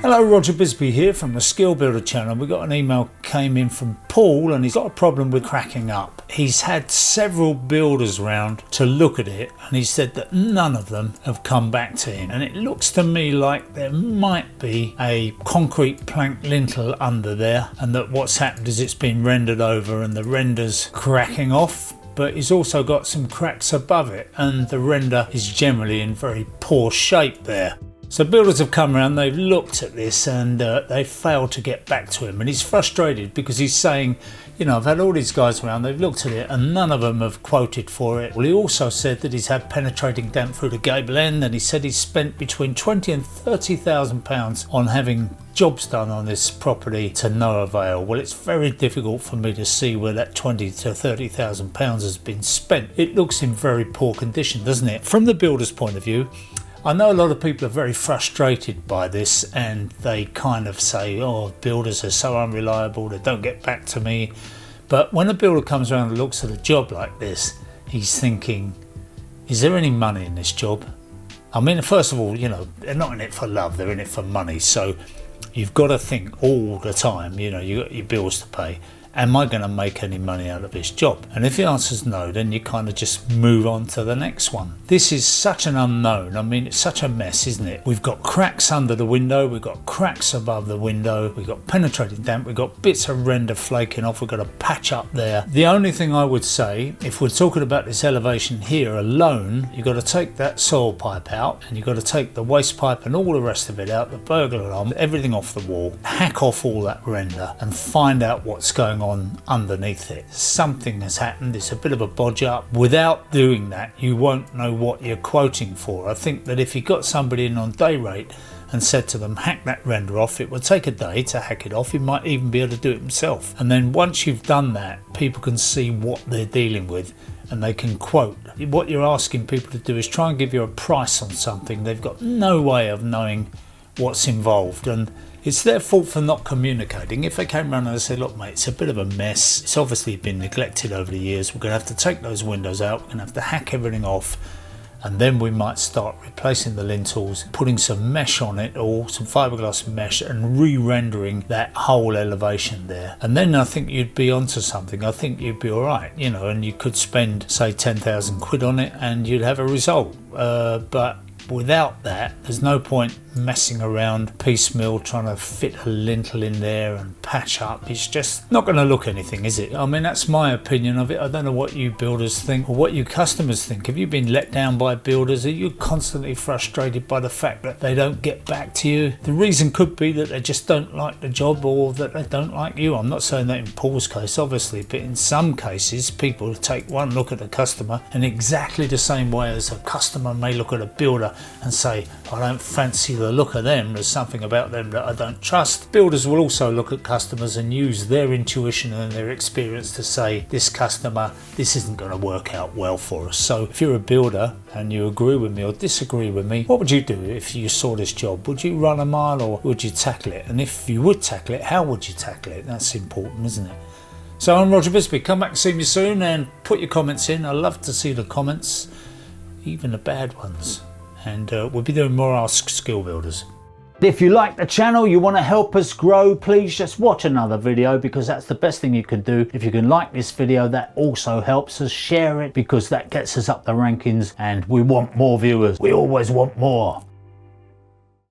Hello, Roger Bisbee here from the Skill Builder channel. We got an email came in from Paul and he's got a problem with cracking up. He's had several builders round to look at it and he said that none of them have come back to him. And it looks to me like there might be a concrete plank lintel under there and that what's happened is it's been rendered over and the render's cracking off. But he's also got some cracks above it and the render is generally in very poor shape there. So builders have come around, they've looked at this and they failed to get back to him, and he's frustrated because he's saying, you know, I've had all these guys around, they've looked at it and none of them have quoted for it. Well, he also said that he's had penetrating damp through the gable end, and he said he's spent between 20 and 30,000 pounds on having jobs done on this property to no avail. Well, it's very difficult for me to see where that 20 to 30,000 pounds has been spent. It looks in very poor condition, doesn't it? From the builder's point of view, I know a lot of people are very frustrated by this and they kind of say, oh, builders are so unreliable, they don't get back to me. But when a builder comes around and looks at a job like this, he's thinking, is there any money in this job? I mean, first of all, you know, they're not in it for love, they're in it for money. So you've got to think all the time, you know, you've got your bills to pay. Am I going to make any money out of this job? And if the answer's no, then you kind of just move on to the next one. This is such an unknown. I mean, it's such a mess, isn't it? We've got cracks under the window, we've got cracks above the window, we've got penetrating damp, we've got bits of render flaking off, we've got a patch up there. The only thing I would say, if we're talking about this elevation here alone, you've got to take that soil pipe out and you've got to take the waste pipe and all the rest of it out, the burglar alarm, everything off the wall, hack off all that render and find out what's going on underneath it. Something has happened, it's a bit of a bodge up. Without doing that, you won't know what you're quoting for. I think that if you got somebody in on day rate and said to them, hack that render off, it would take a day to hack it off. He might even be able to do it himself. And then once you've done that, people can see what they're dealing with and they can quote. What you're asking people to do is try and give you a price on something. They've got no way of knowing what's involved, and it's their fault for not communicating. If they came around and they said, look mate, it's a bit of a mess, it's obviously been neglected over the years, we're going to have to take those windows out, we're going to have to hack everything off, and then we might start replacing the lintels, putting some mesh on it or some fiberglass mesh and re-rendering that whole elevation there. And then I think you'd be onto something. I think you'd be all right, you know, and you could spend say 10,000 quid on it and you'd have a result. But without that, there's no point messing around piecemeal trying to fit a lintel in there and patch up. It's just not going to look anything, is it? I mean, that's my opinion of it. I don't know what you builders think or what you customers think. Have you been let down by builders? Are you constantly frustrated by the fact that they don't get back to you? The reason could be that they just don't like the job or that they don't like you. I'm not saying that in Paul's case, obviously, but in some cases, people take one look at a customer in exactly the same way as a customer may look at a builder and say, I don't fancy the look of them, there's something about them that I don't trust. Builders will also look at customers and use their intuition and their experience to say, this customer, this isn't going to work out well for us. So if you're a builder and you agree with me or disagree with me, what would you do if you saw this job? Would you run a mile or would you tackle it? And if you would tackle it, how would you tackle it? That's important, isn't it? So I'm Roger Bisbee. Come back and see me soon and put your comments in. I love to see the comments, even the bad ones. And we'll be doing more Ask Skill Builders. If you like the channel, you want to help us grow, please just watch another video, because that's the best thing you can do. If you can like this video, that also helps us. Share it, because that gets us up the rankings and we want more viewers. We always want more.